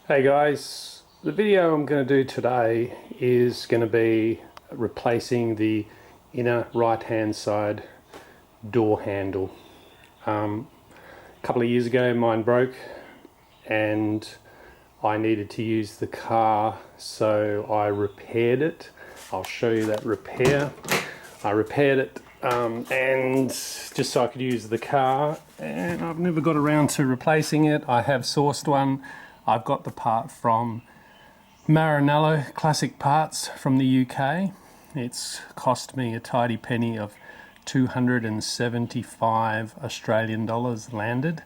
Hey guys, the video I'm going to do today is going to be replacing the inner right hand side door handle. A couple of years ago mine broke and I needed to use the car, so I repaired it. I'll show you that repair. I repaired it and just so I could use the car, and I've never got around to replacing it. I have sourced one. I've got the part from Maranello Classic Parts from the UK. It's cost me a tidy penny of 275 Australian dollars landed.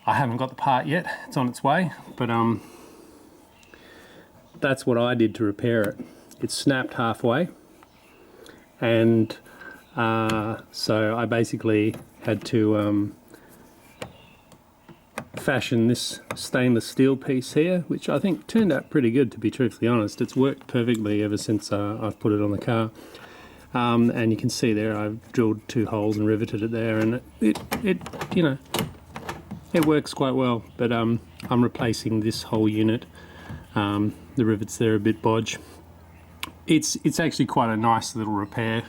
I haven't got the part yet, it's on its way, but that's what I did to repair it. It snapped halfway, and so I basically had to fashion this stainless steel piece here, which I think turned out pretty good, to be truthfully honest. It's worked perfectly ever since I've put it on the car. And you can see there I've drilled 2 holes and riveted it there, and it you know, it works quite well. But I'm replacing this whole unit. The rivets there are a bit bodge. It's actually quite a nice little repair.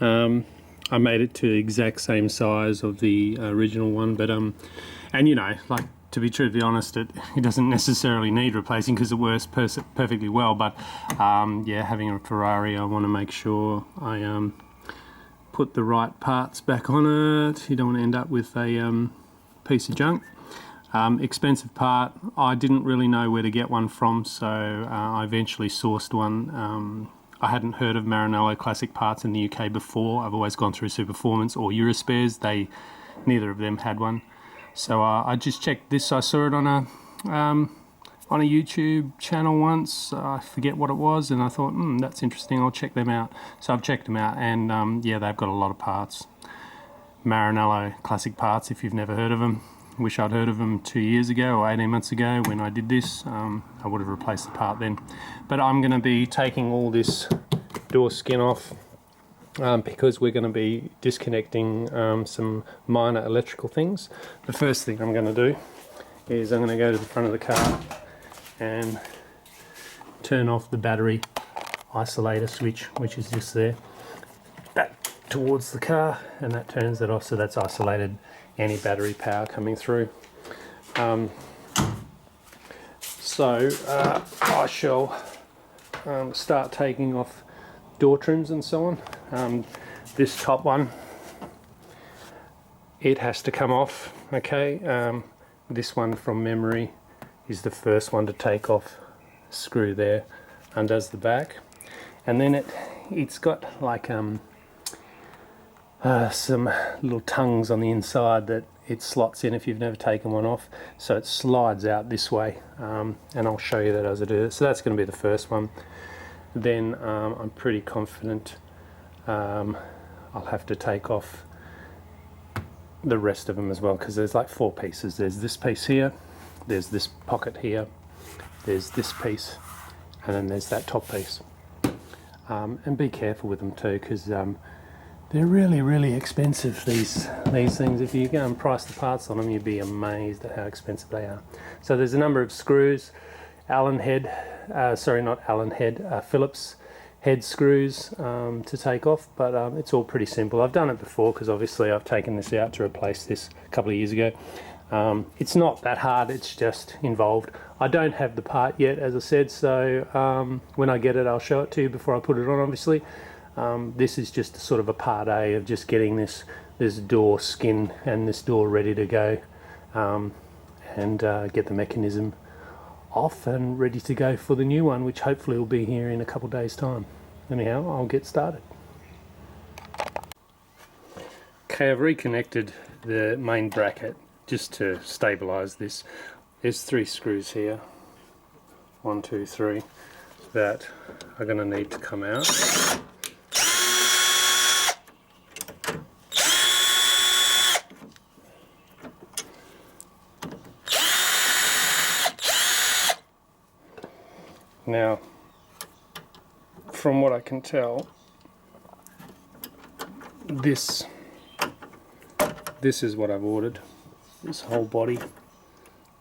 I made it to the exact same size of the original one, but and you know, like, to be truthfully honest, it doesn't necessarily need replacing because it works perfectly well. But yeah, having a Ferrari, I want to make sure I put the right parts back on it. You don't want to end up with a piece of junk. Expensive part. I didn't really know where to get one from, so I eventually sourced one. I hadn't heard of Maranello Classic Parts in the UK before. I've always gone through Superformance or Eurospares. Neither of them had one. So I just checked this. I saw it on a YouTube channel once. I forget what it was, and I thought, that's interesting. I'll check them out. So I've checked them out, and yeah, they've got a lot of parts. Maranello Classic Parts, if you've never heard of them. Wish I'd heard of them 2 years ago or 18 months ago when I did this. I would have replaced the part then. But I'm going to be taking all this door skin off because we're going to be disconnecting some minor electrical things. The first thing I'm going to do is I'm going to go to the front of the car and turn off the battery isolator switch, which is just there, back towards the car, and that turns it off, so that's isolated any battery power coming through. So I shall start taking off door trims and so on. This top one, it has to come off, okay. This one from memory is the first one to take off. Screw there, undoes the back, and then it's got like some little tongues on the inside that it slots in if you've never taken one off, so it slides out this way, and I'll show you that as I do it. So that's going to be the first one. Then I'm pretty confident I'll have to take off the rest of them as well, because there's like 4 pieces. There's this piece here, there's this pocket here, there's this piece, and then there's that top piece. And be careful with them too, because they're really expensive, these things. If you go and price the parts on them, you'd be amazed at how expensive they are. So there's a number of screws, Phillips head screws to take off, but it's all pretty simple. I've done it before because obviously I've taken this out to replace this a couple of years ago. It's not that hard, it's just involved. I don't have the part yet, as I said, so when I get it I'll show it to you before I put it on, obviously. This is just sort of a part A of just getting this door skin and this door ready to go, and get the mechanism off and ready to go for the new one, which hopefully will be here in a couple of days' time. Anyhow, I'll get started. Okay, I've reconnected the main bracket just to stabilize this. There's 3 screws here, 1, 2, 3, that are going to need to come out. Now, from what I can tell, this is what I've ordered, this whole body.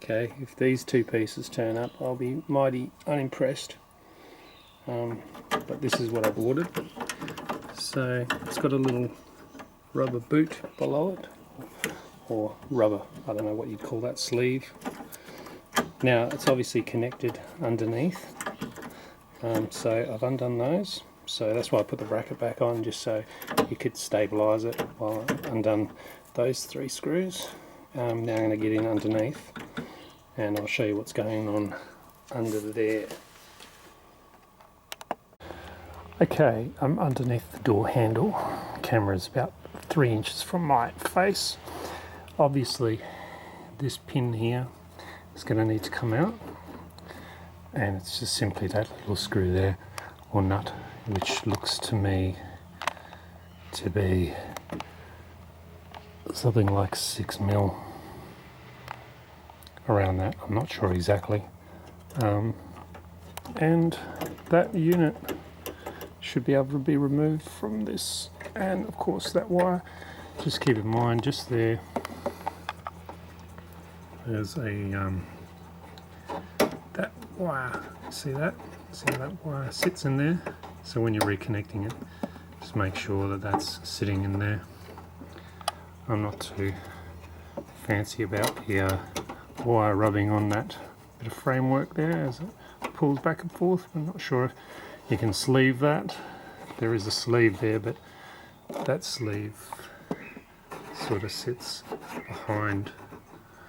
Okay, if these two pieces turn up, I'll be mighty unimpressed. But this is what I've ordered. So it's got a little rubber boot below it, or rubber, I don't know what you'd call that, sleeve. Now it's obviously connected underneath, so I've undone those. So that's why I put the bracket back on, just so you could stabilise it while I've undone those 3 screws. Now I'm going to get in underneath and I'll show you what's going on under there. Okay, I'm underneath the door handle. Camera's about 3 inches from my face. Obviously this pin here is going to need to come out, and it's just simply that little screw there, or nut, which looks to me to be something like 6mm, around that, I'm not sure exactly. And that unit should be able to be removed from this, and of course that wire, just keep in mind just there's a that wire, see that wire sits in there, so when you're reconnecting it, just make sure that that's sitting in there. I'm not too fancy about the wire rubbing on that bit of framework there as it pulls back and forth. I'm not sure if you can sleeve that. There is a sleeve there, but that sleeve sort of sits behind,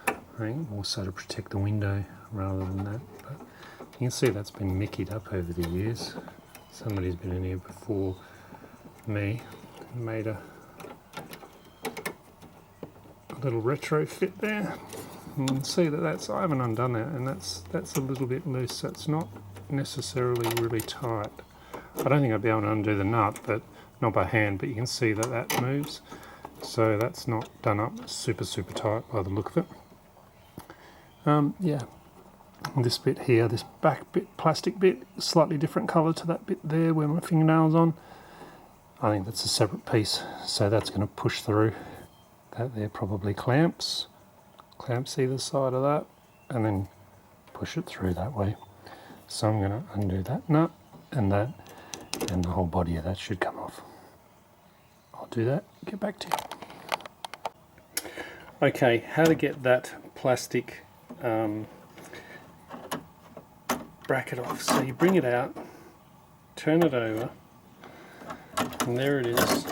I think, more so to protect the window rather than that. But you can see that's been mickied up over the years. Somebody's been in here before me and made a little retrofit there. You can see that I haven't undone it, and that's a little bit loose. That's not necessarily really tight. I don't think I'd be able to undo the nut, but not by hand, but you can see that moves. So that's not done up super tight by the look of it. Yeah, and this bit here, this back bit, plastic bit, slightly different colour to that bit there where my fingernail's on. I think that's a separate piece, so that's going to push through. That there probably clamps either side of that, and then push it through that way. So I'm going to undo that nut and that, and the whole body of that should come off. I'll do that, get back to you. Okay, how to get that plastic bracket off. So you bring it out, turn it over, and there it is,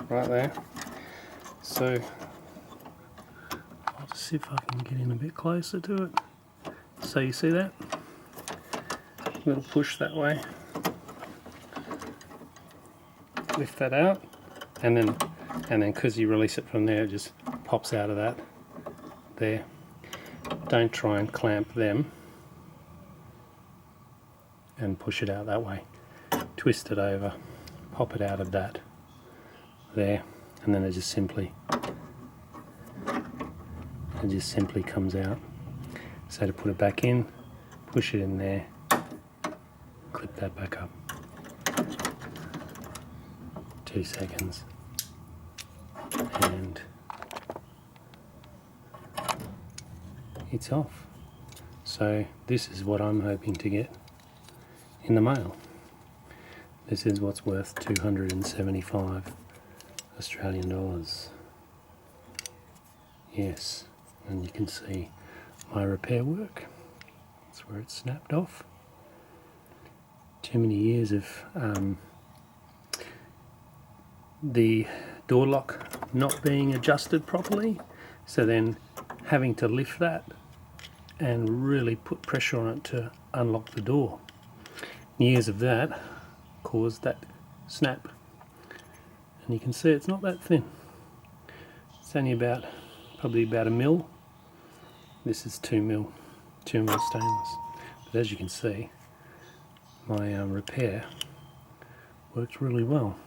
right there. So I'll just see if I can get in a bit closer to it. So you see that? A little push that way. Lift that out, and then because you release it from there, it just pops out of that there. Don't try and clamp them and push it out that way. Twist it over, pop it out of that there, and then it just simply comes out. So to put it back in, push it in there, clip that back up. 2 seconds, and it's off. So this is what I'm hoping to get in the mail. This is what's worth 275 Australian dollars. Yes, and you can see my repair work. That's where it snapped off. Too many years of the door lock not being adjusted properly, so then having to lift that and really put pressure on it to unlock the door. Years of that caused that snap, and you can see it's not that thin. It's only probably about 1 mil. This is 2 mil stainless. But as you can see, my repair worked really well.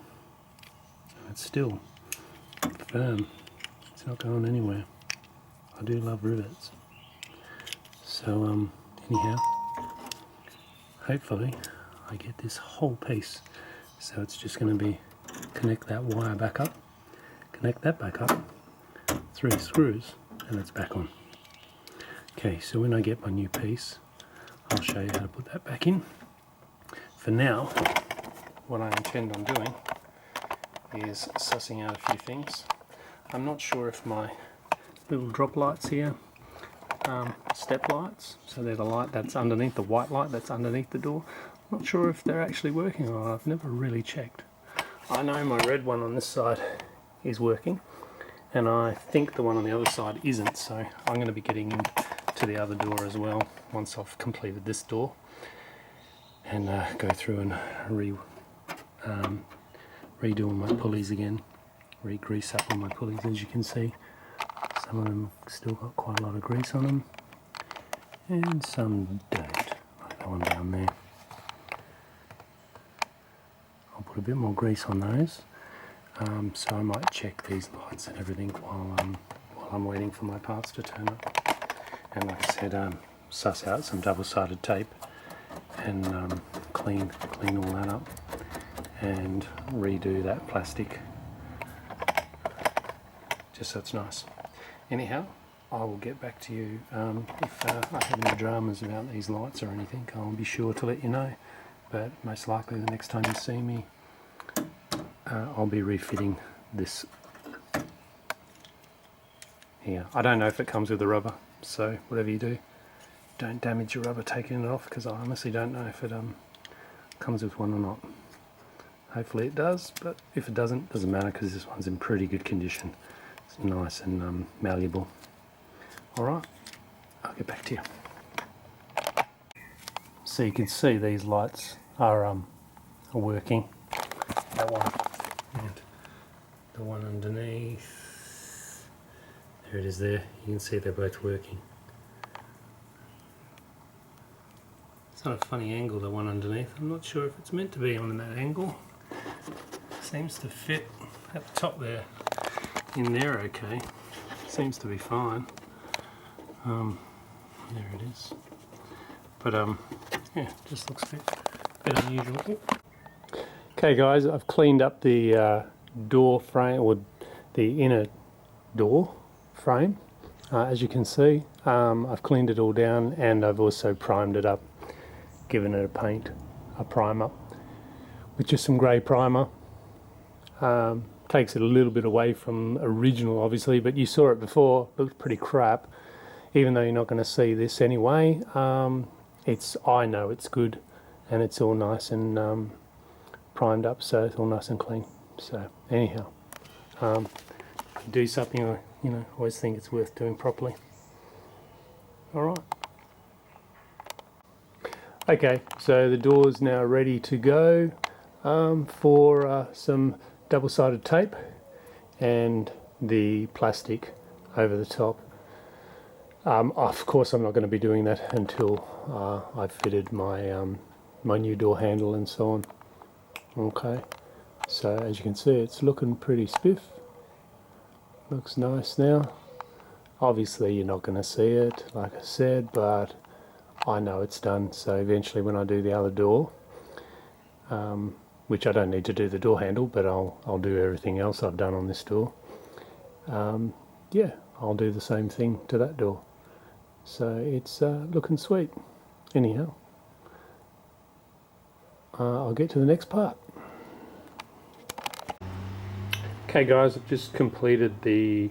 It's still firm. It's not going anywhere. I do love rivets. So anyhow, hopefully I get this whole piece. So it's just going to be connect that wire back up, connect that back up, 3 screws, and it's back on. Okay, so when I get my new piece, I'll show you how to put that back in. For now, what I intend on doing is sussing out a few things. I'm not sure if my little drop lights here, step lights, so they're the light that's underneath, the white light that's underneath the door, I'm not sure if they're actually working or not. I've never really checked. I know my red one on this side is working, and I think the one on the other side isn't, so I'm going to be getting into the other door as well once I've completed this door, and go through and redo all my pulleys again, re-grease up all my pulleys. As you can see, some of them have still got quite a lot of grease on them, and some don't, like that one down there. I'll put a bit more grease on those, so I might check these lights and everything while I'm waiting for my parts to turn up. And like I said, suss out some double-sided tape and clean all that up and redo that plastic, just so it's nice. Anyhow, I will get back to you if I have any dramas about these lights or anything. I'll be sure to let you know, but most likely the next time you see me, I'll be refitting this here. I don't know if it comes with the rubber, so whatever you do, don't damage your rubber taking it off, because I honestly don't know if it comes with one or not. Hopefully it does, but if it doesn't, it doesn't matter, because this one's in pretty good condition. It's nice and malleable. Alright, I'll get back to you. So you can see these lights are working. That one and the one underneath. There it is there. You can see they're both working. It's not a funny angle, the one underneath. I'm not sure if it's meant to be on that angle. Seems to fit at the top there. In there okay. Seems to be fine. There it is. But yeah, just looks a bit unusual. Okay guys, I've cleaned up the door frame, or the inner door frame. As you can see, I've cleaned it all down, and I've also primed it up, given it a primer, with just some grey primer. Takes it a little bit away from original obviously, but you saw it before, it looked pretty crap. Even though you're not going to see this anyway, I know it's good, and it's all nice and primed up, so it's all nice and clean. So anyhow, do something I always think it's worth doing properly. Alright. Okay, so the door's now ready to go for some double-sided tape and the plastic over the top. Of course I'm not going to be doing that until I've fitted my my new door handle and so on. Okay, so as you can see, it's looking pretty spiff. Looks nice now. Obviously you're not going to see it, like I said, but I know it's done. So eventually when I do the other door, which I don't need to do the door handle, but I'll do everything else I've done on this door. Yeah, I'll do the same thing to that door. So it's looking sweet. Anyhow, I'll get to the next part. Okay guys, I've just completed the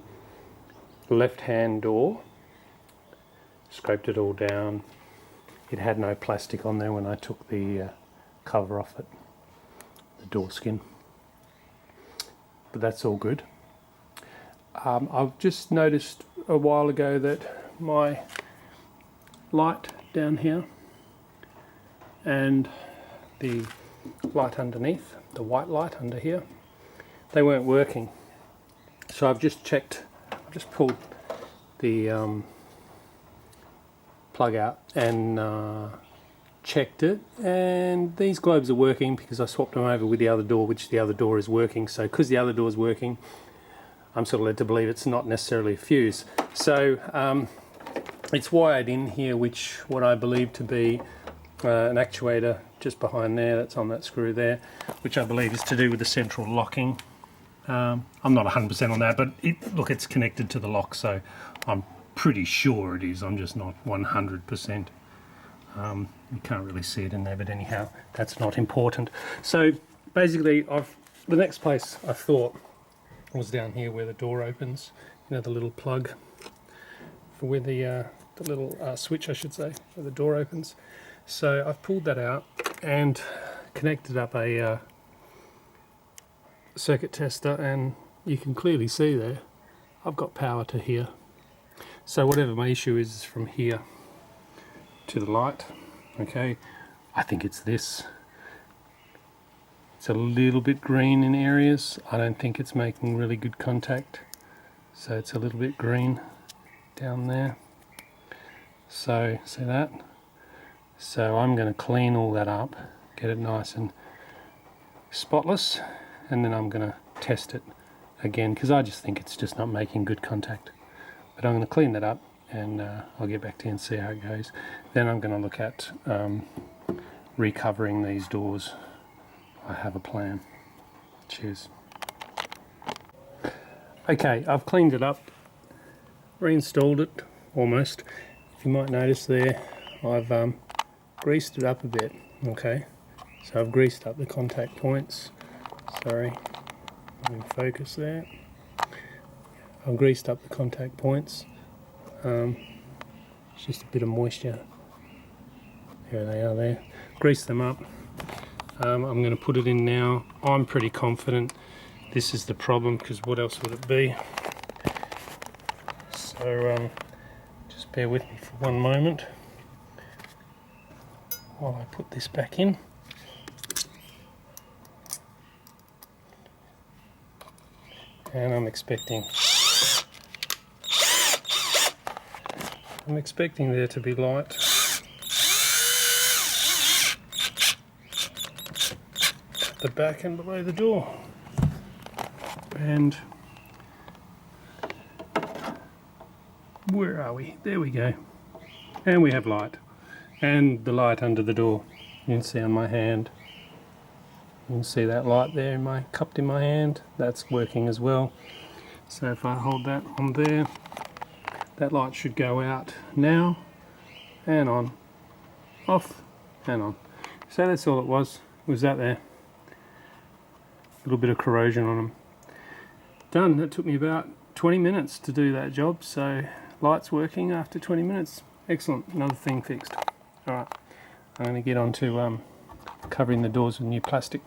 left-hand door. Scraped it all down. It had no plastic on there when I took the cover off it, the door skin. But that's all good. I've just noticed a while ago that my light down here and the light underneath, the white light under here, they weren't working. So I've just checked, I've just pulled the plug out and checked it, and these globes are working because I swapped them over with the other door, which the other door is working. So because the other door is working, I'm sort of led to believe it's not necessarily a fuse. So it's wired in here, which what I believe to be an actuator just behind there, that's on that screw there, which I believe is to do with the central locking. I'm not 100% on that, but look, it's connected to the lock, so I'm pretty sure it is, I'm just not 100%. You can't really see it in there, but anyhow, that's not important. So basically, the next place I thought was down here where the door opens, you know, the little plug for where the little switch, I should say, where the door opens. So I've pulled that out and connected up a circuit tester, and you can clearly see there I've got power to here. So whatever my issue is from here to the light, okay, I think it's this. It's a little bit green in areas. I don't think it's making really good contact, so it's a little bit green down there. So see that? So I'm going to clean all that up, get it nice and spotless, and then I'm going to test it again, because I just think it's just not making good contact. But I'm going to clean that up, and I'll get back to you and see how it goes. Then I'm going to look at recovering these doors. I have a plan. Cheers. Okay, I've cleaned it up, reinstalled it almost. If you might notice there, I've greased it up a bit. Okay, so I've greased up the contact points. Sorry, I'm in focus there. I've greased up the contact points. It's just a bit of moisture. There they are there. Grease them up. I'm going to put it in now. I'm pretty confident this is the problem, because what else would it be? So just bear with me for one moment while I put this back in. And I'm expecting there to be light. The back and below the door, and where are we? There we go, and we have light, and the light under the door. You can see on my hand. You can see that light there in my cupped in my hand. That's working as well. So if I hold that on there, that light should go out now, and on, off, and on. So that's all it was that there. A little bit of corrosion on them. Done. That took me about 20 minutes to do that job, so light's working after 20 minutes. Excellent. Another thing fixed. Alright, I'm going to get on to covering the doors with new plastic.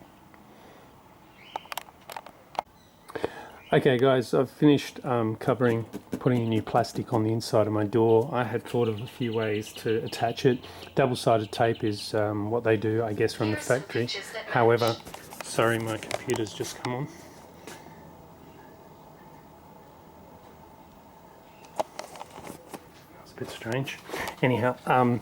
Okay guys, I've finished putting a new plastic on the inside of my door. I had thought of a few ways to attach it. Double-sided tape is what they do, I guess, from the factory. However, sorry, my computer's just come on. That's a bit strange. Anyhow,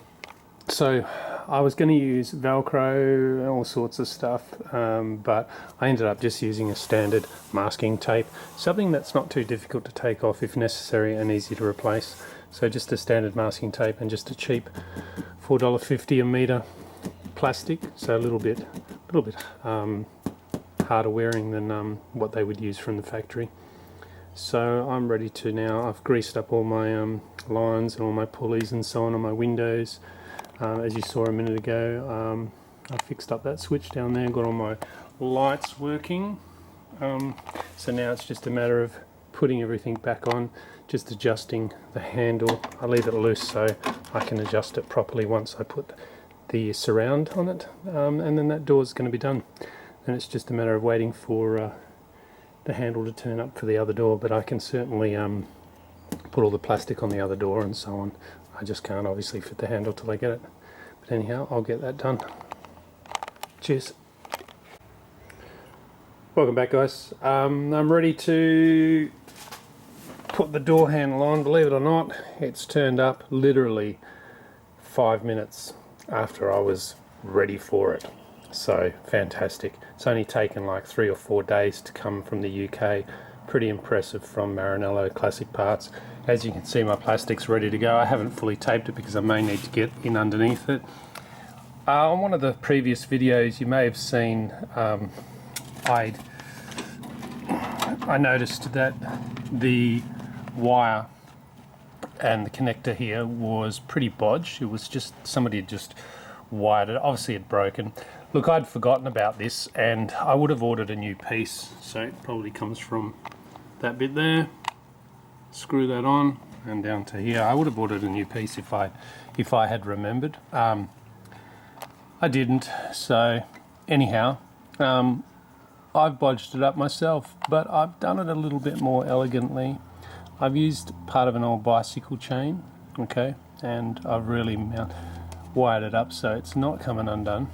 so I was going to use Velcro, all sorts of stuff, but I ended up just using a standard masking tape, something that's not too difficult to take off if necessary and easy to replace. So just a standard masking tape and just a cheap $4.50 a metre plastic, so a little bit harder wearing than what they would use from the factory. So I'm ready to now. I've greased up all my lines and all my pulleys and so on my windows. As you saw a minute ago, I fixed up that switch down there, got all my lights working. So now it's just a matter of putting everything back on, just adjusting the handle. I leave it loose so I can adjust it properly once I put the surround on it, and then that door's going to be done. And it's just a matter of waiting for the handle to turn up for the other door, but I can certainly put all the plastic on the other door and so on. I just can't obviously fit the handle till I get it. But anyhow, I'll get that done. Cheers. Welcome back, guys. I'm ready to put the door handle on. Believe it or not, it's turned up literally 5 minutes after I was ready for it. So fantastic. It's only taken like 3 or 4 days to come from the UK. Pretty impressive from Maranello Classic Parts. As you can see, my plastic's ready to go. I haven't fully taped it because I may need to get in underneath it. On one of the previous videos you may have seen, I noticed that the wire and the connector here was pretty bodged. It was just, somebody had just wired it, obviously it had broken. Look, I'd forgotten about this and I would have ordered a new piece, so it probably comes from that bit there. Screw that on and down to here. I would have ordered a new piece if I had remembered. I didn't, so anyhow, I've bodged it up myself, but I've done it a little bit more elegantly. I've used part of an old bicycle chain, okay, and I've really wired it up so it's not coming undone.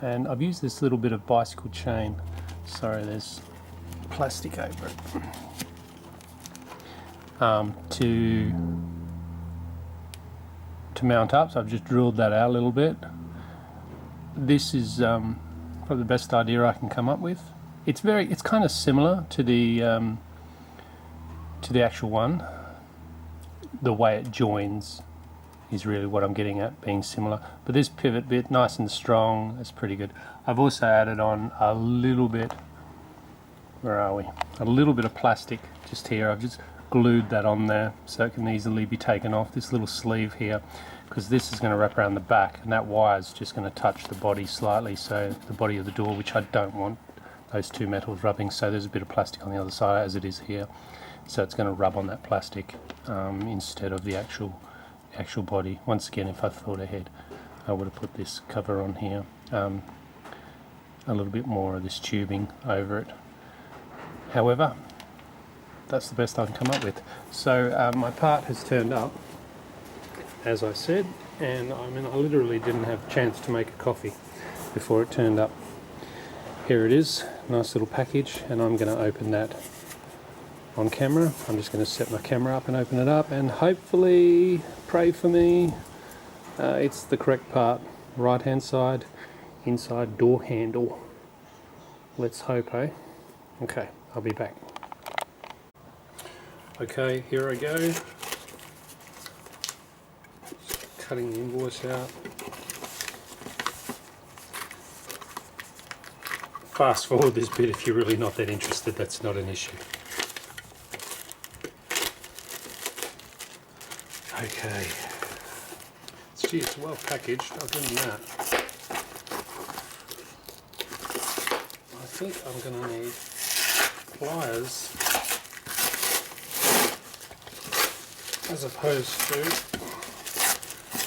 And I've used this little bit of bicycle chain, sorry there's plastic over it, to mount up. So I've just drilled that out a little bit. This is probably the best idea I can come up with. It's kind of similar to the actual one. The way it joins is really what I'm getting at, being similar. But this pivot bit, nice and strong, that's pretty good. I've also added on a little bit, where are we? A little bit of plastic just here. I've just glued that on there so it can easily be taken off, this little sleeve here, because this is going to wrap around the back and that wire is just going to touch the body slightly, so the body of the door, which I don't want those two metals rubbing, so there's a bit of plastic on the other side as it is here, so it's going to rub on that plastic instead of the actual body. Once again, if I thought ahead, I would have put this cover on here, a little bit more of this tubing over it. However, that's the best I can come up with. So my part has turned up, as I said, and I literally didn't have a chance to make a coffee before it turned up. Here it is, nice little package, and I'm going to open that on camera. I'm just going to set my camera up and open it up, and hopefully, pray for me, it's the correct part. Right hand side, inside door handle. Let's hope, eh? Okay, I'll be back. Okay, here I go. Just cutting the invoice out. Fast forward this bit if you're really not that interested, that's not an issue. Okay. Gee, it's well packaged, other than that. I think I'm going to need pliers as opposed to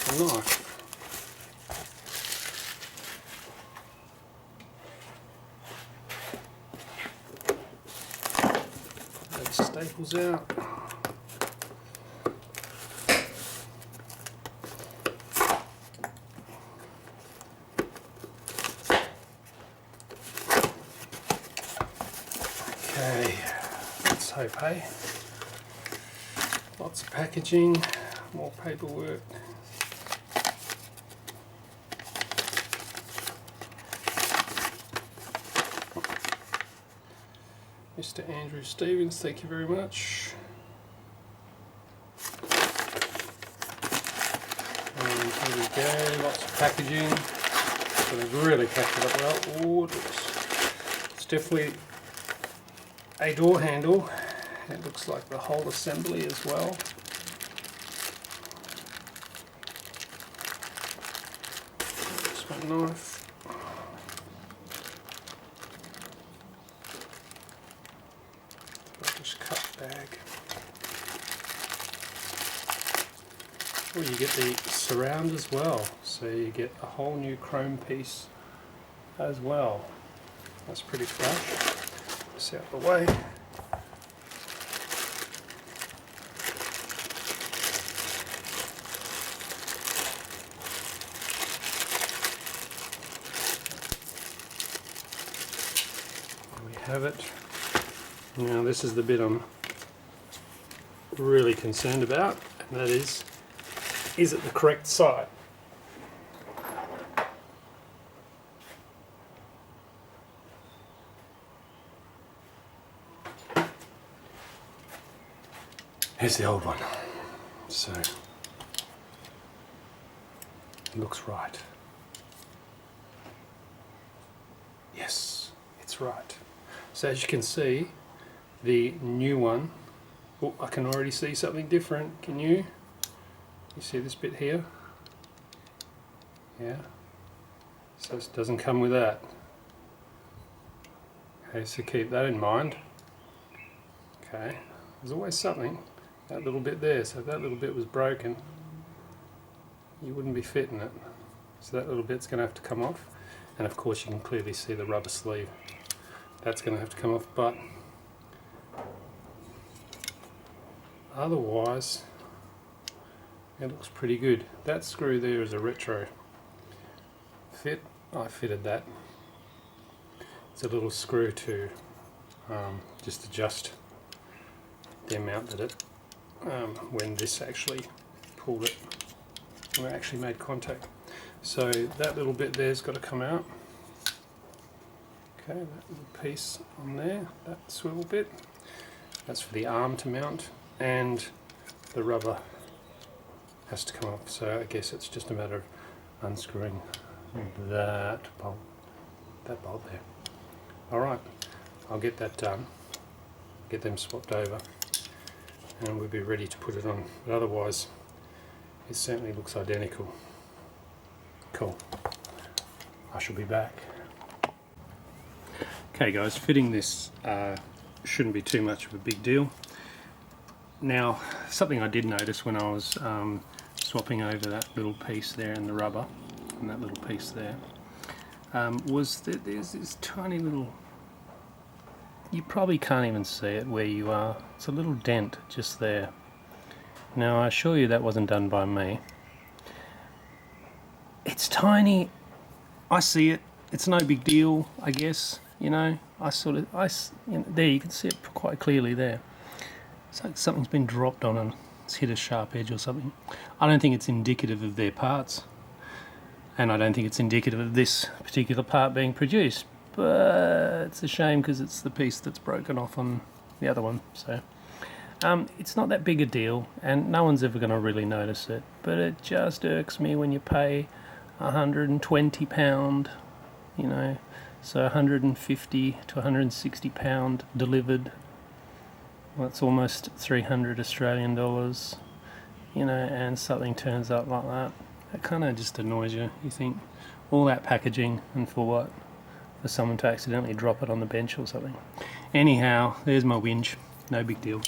a knife. That staples out. Okay, let's hope, hey? Lots of packaging, more paperwork. Mr. Andrew Stevens, thank you very much. And here we go, lots of packaging. So they've really packed it up well. Oh, it's definitely a door handle. It looks like the whole assembly as well. Just my knife. Just cut bag. Oh, you get the surround as well, so you get a whole new chrome piece as well. That's pretty fresh. Just out of the way. Have it. Now this is the bit I'm really concerned about, and that is it the correct side? Here's the old one. So it looks right. Yes, it's right. So as you can see, the new one, oh, I can already see something different, can you? You see this bit here? Yeah. So it doesn't come with that. Okay, so keep that in mind. Okay, there's always something. That little bit there, so if that little bit was broken, you wouldn't be fitting it. So that little bit's going to have to come off. And of course you can clearly see the rubber sleeve. That's going to have to come off, but otherwise it looks pretty good. That screw there is a retro fit. I fitted that. It's a little screw to just adjust the amount that it when this actually pulled it, when it actually made contact. So that little bit there's got to come out. Okay, that little piece on there, that swivel bit, that's for the arm to mount, and the rubber has to come off. So I guess it's just a matter of unscrewing that bolt there. Alright, I'll get that done, get them swapped over, and we'll be ready to put it on. But otherwise, it certainly looks identical. Cool. I shall be back. Okay guys, fitting this shouldn't be too much of a big deal. Now, something I did notice when I was swapping over that little piece there and the rubber, and that little piece there, was that there's this tiny little, you probably can't even see it where you are, it's a little dent just there. Now I assure you that wasn't done by me. It's tiny, I see it, it's no big deal, I guess, you know, there you can see it quite clearly there. It's like something's been dropped on and it's hit a sharp edge or something. I don't think it's indicative of their parts, and I don't think it's indicative of this particular part being produced, but it's a shame because it's the piece that's broken off on the other one. So it's not that big a deal and no one's ever going to really notice it, but it just irks me when you pay £120, you know, so £150 to £160 delivered. Well, that's almost 300 Australian dollars, you know, and something turns up like that. It kind of just annoys you. You think, all that packaging and for what? For someone to accidentally drop it on the bench or something. Anyhow, there's my whinge. No big deal.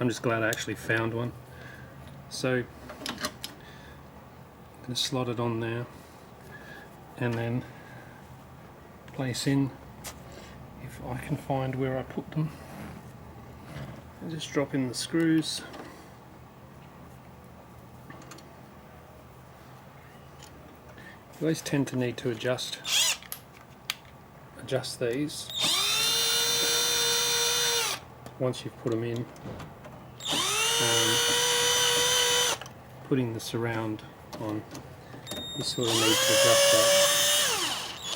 I'm just glad I actually found one. So, I'm going to slot it on there and then place in, if I can find where I put them, and just drop in the screws. You always tend to need to adjust these once you've put them in. Putting the surround on, you sort of need to adjust that.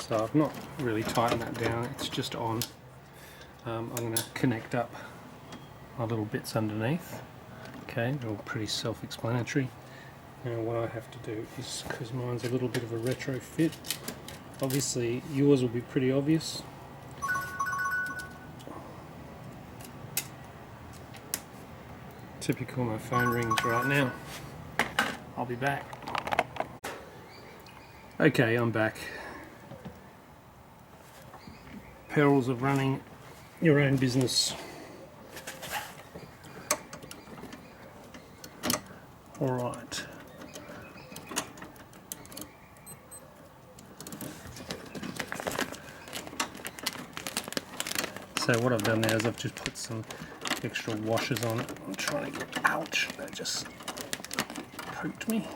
So I've not really tightened that down, it's just on. I'm going to connect up my little bits underneath. Okay, they're all pretty self-explanatory. Now what I have to do is, because mine's a little bit of a retro fit, obviously yours will be pretty obvious. Typical, my phone rings right now. I'll be back. Okay, I'm back. Perils of running your own business. Alright. So what I've done now is I've just put some extra washers on it. I'm trying to get, ouch, that just poked me.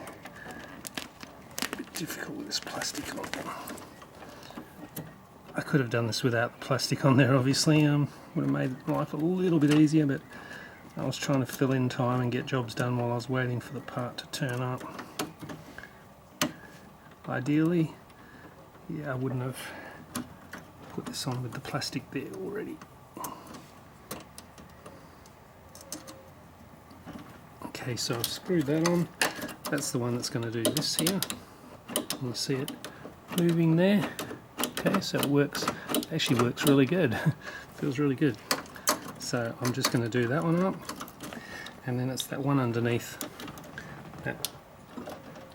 A bit difficult with this plastic on. I could have done this without the plastic on there, obviously. Would have made life a little bit easier, but I was trying to fill in time and get jobs done while I was waiting for the part to turn up. Ideally, yeah, I wouldn't have put this on with the plastic there already. Okay, so I've screwed that on. That's the one that's going to do this here. You see it moving there. Okay, so it works. It actually works really good. Feels really good. So I'm just going to do that one up, and then it's that one underneath that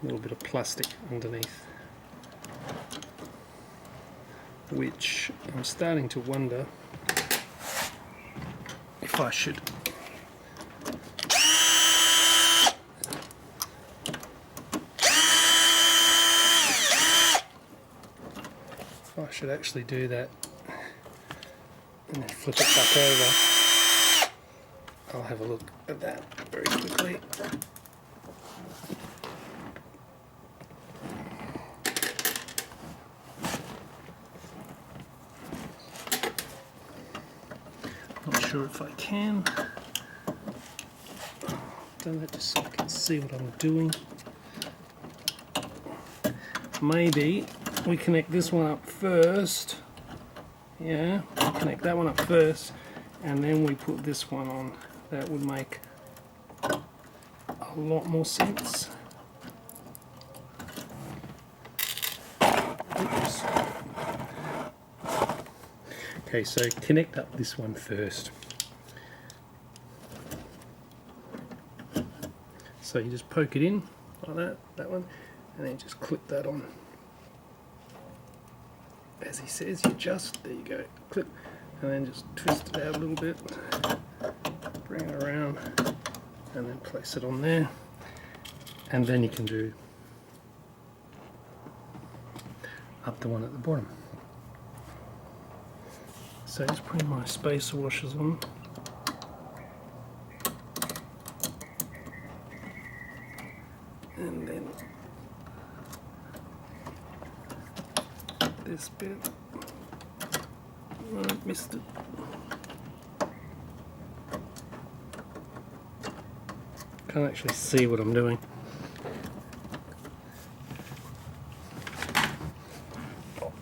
little bit of plastic underneath, which I'm starting to wonder if I should actually do that and then flip it back over. I'll have a look at that very quickly. Not sure if I can. Done that just so I can see what I'm doing. Maybe we connect this one up first. Yeah, connect that one up first, and then we put this one on. That would make a lot more sense. Oops. Okay, so connect up this one first. So you just poke it in like that one, and then just clip that on. As he says, you just, there you go, clip, and then just twist it out a little bit, bring it around, and then place it on there, and then you can do up the one at the bottom. So just putting my spacer washers on. And then this bit, oh, I missed it. Can't actually see what I'm doing.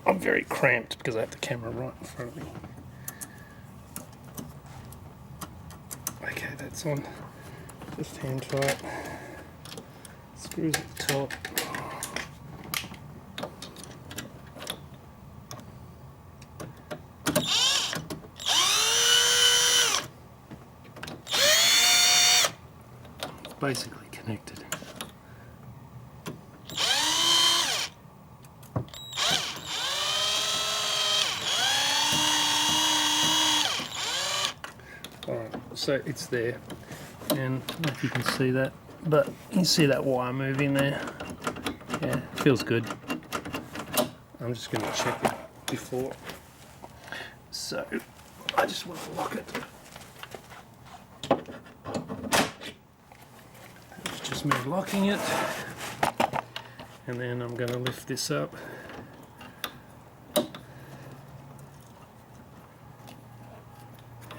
I'm very cramped because I have the camera right in front of me. Okay, that's on. Just hand tight. Screws at the top. It's basically connected. Alright, so it's there, and I don't know if you can see that, but you see that wire moving there. Yeah, feels good. I'm just going to check it before. So I just want to lock it. It's just me locking it, and then I'm going to lift this up.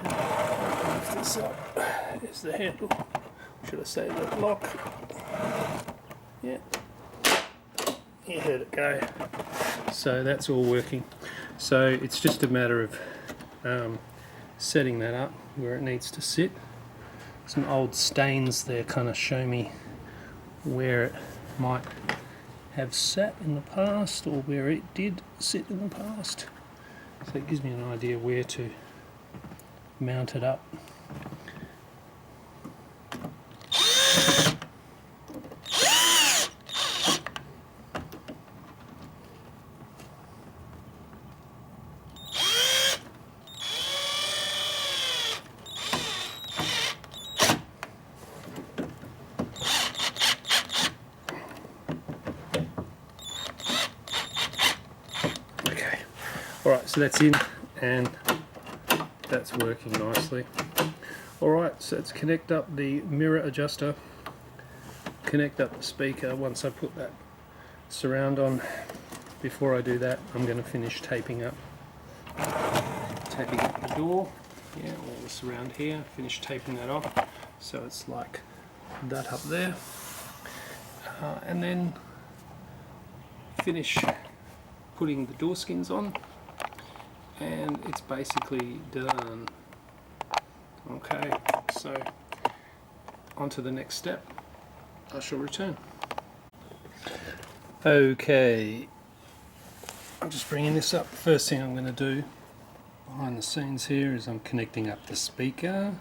Lift this up. There's the handle. Should I say the lock? Yeah. You heard it go. So that's all working. So it's just a matter of setting that up where it needs to sit. Some old stains there kind of show me where it might have sat in the past, or where it did sit in the past. So it gives me an idea where to mount it up. Alright, so that's in and that's working nicely. Alright, so let's connect up the mirror adjuster, connect up the speaker. Once I put that surround on, before I do that, I'm going to finish taping up the door, yeah, all the surround here, finish taping that off so it's like that up there, and then finish putting the door skins on, and it's basically done. Okay, so on to the next step. I shall return. Okay, I'm just bringing this up. First thing I'm going to do behind the scenes here is I'm connecting up the speaker.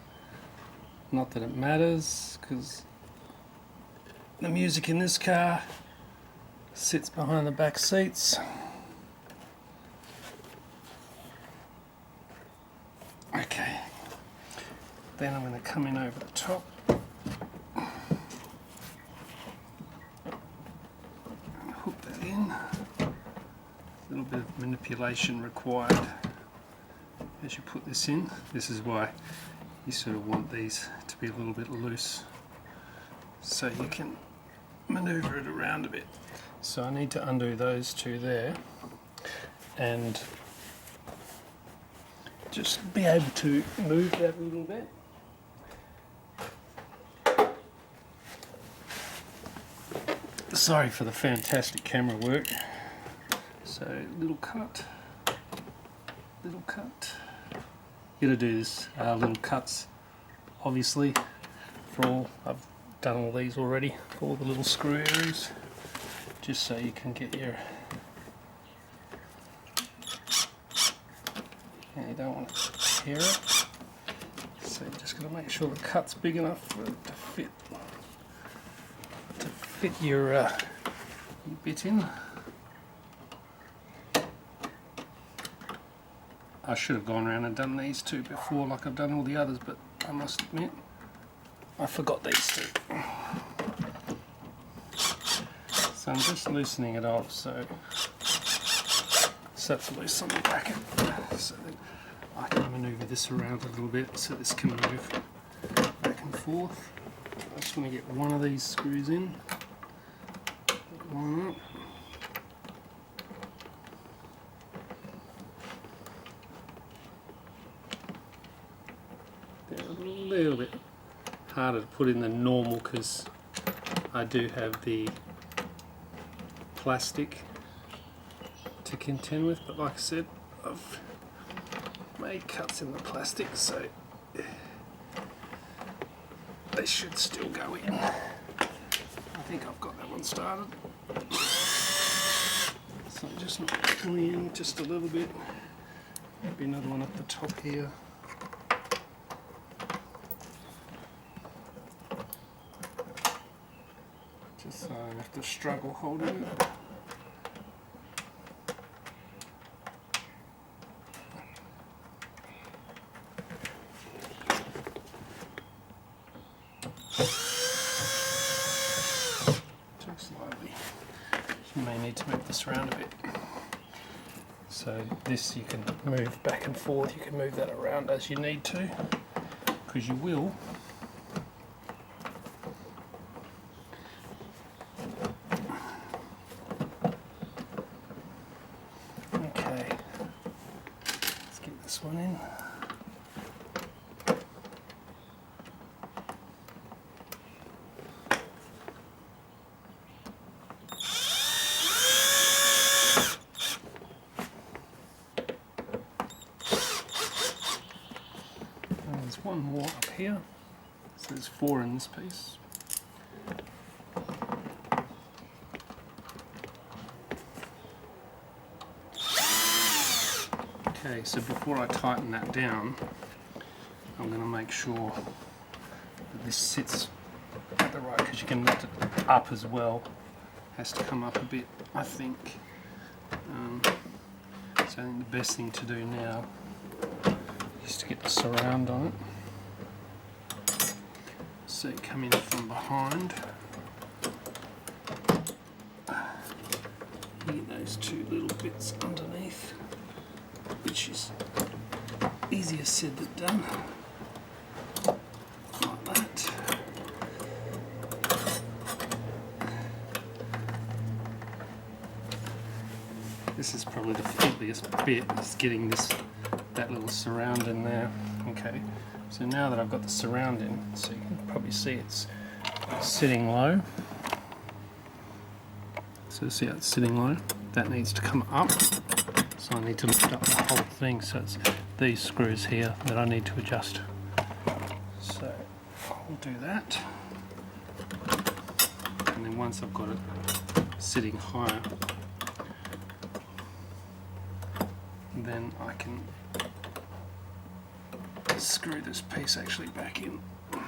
Not that it matters, because The music in this car sits behind the back seats. Okay, then I'm going to come in over the top. And hook that in. A little bit of manipulation required as you put this in. This is why you sort of want these to be a little bit loose, so you can maneuver it around a bit. So I need to undo those two there and just be able to move that a little bit. Sorry for the fantastic camera work. So little cut. You're going to do this little cuts, obviously, for all, I've done all these already, for all the little screw areas, just so you can get your, you don't want to tear it, so you just got to make sure the cut's big enough for it to fit your bit in. I should have gone around and done these two before like I've done all the others, but I must admit I forgot these two. So I'm just loosening it off so it's loose on the bracket, so that I can manoeuvre this around a little bit so this can move back and forth. I just want to get one of these screws in, one up. A little bit harder to put in than normal because I do have the plastic to contend with, but like I said, I've made cuts in the plastic, so they should still go in. I think I've got that one started, so I'm just not pulling in just a little bit. Maybe another one up the top here. Just so I don't have to struggle holding it. Too slowly. You may need to move this around a bit. So this you can move back and forth, you can move that around as you need to, because you will. This one in. And there's one more up here, so there's 4 in this piece. Okay, so before I tighten that down, I'm going to make sure that this sits at the right, because you can lift it up as well. It has to come up a bit, I think. So I think the best thing to do now is to get the surround on it. So you come in from behind. You get those 2 little bits underneath, which is easier said than done. Like that. This is probably the fiddliest bit, is getting that little surround in there. Okay, so now that I've got the surround in, so you can probably see it's sitting low. So see how it's sitting low? That needs to come up. So I need to lift up the whole thing, so it's these screws here that I need to adjust. So I'll do that. And then once I've got it sitting higher, then I can screw this piece actually back in. For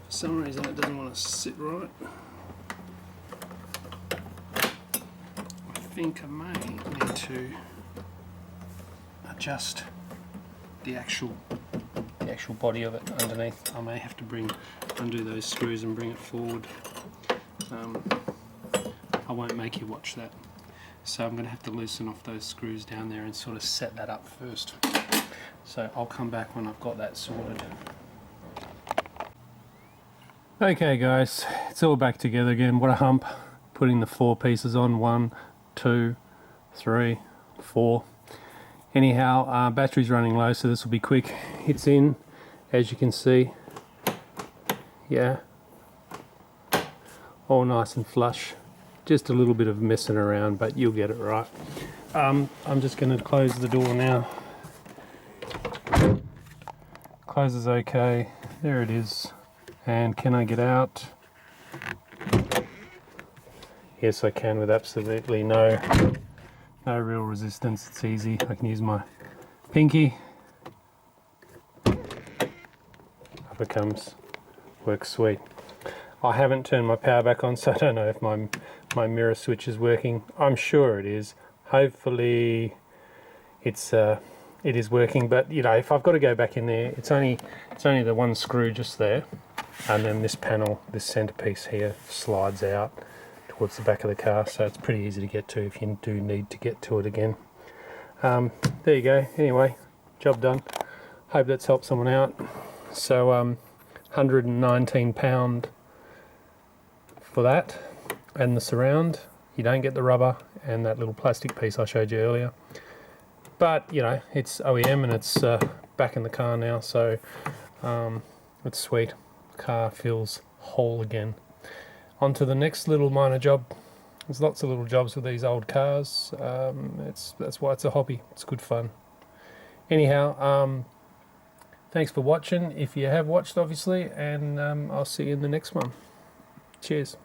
some reason it doesn't want to sit right. think I may need to adjust the actual body of it underneath. I may have to undo those screws and bring it forward. I won't make you watch that. So I'm going to have to loosen off those screws down there and sort of set that up first. So I'll come back when I've got that sorted. Okay guys, it's all back together again. What a hump. Putting the 4 pieces on. 1, 2, 3, 4. Anyhow, battery's running low, so this will be quick. It's in, as you can see. Yeah. All nice and flush. Just a little bit of messing around, but you'll get it right. I'm just going to close the door now. Closes okay. There it is. And can I get out? Yes, I can, with absolutely no real resistance. It's easy. I can use my pinky. Up it comes. Works sweet. I haven't turned my power back on, so I don't know if my mirror switch is working. I'm sure it is. Hopefully it is working, but you know, if I've got to go back in there, it's only the one screw just there, and then this panel, this centerpiece here, slides out towards the back of the car, so it's pretty easy to get to if you do need to get to it again. There you go. Anyway, job done. Hope that's helped someone out. So 119 pound for that, and the surround. You don't get the rubber and that little plastic piece I showed you earlier, but you know, it's OEM and it's back in the car now, so it's sweet. The car feels whole again. On to the next little minor job. There's lots of little jobs with these old cars. That's why it's a hobby. It's good fun. Anyhow, thanks for watching, if you have watched obviously, and I'll see you in the next one. Cheers.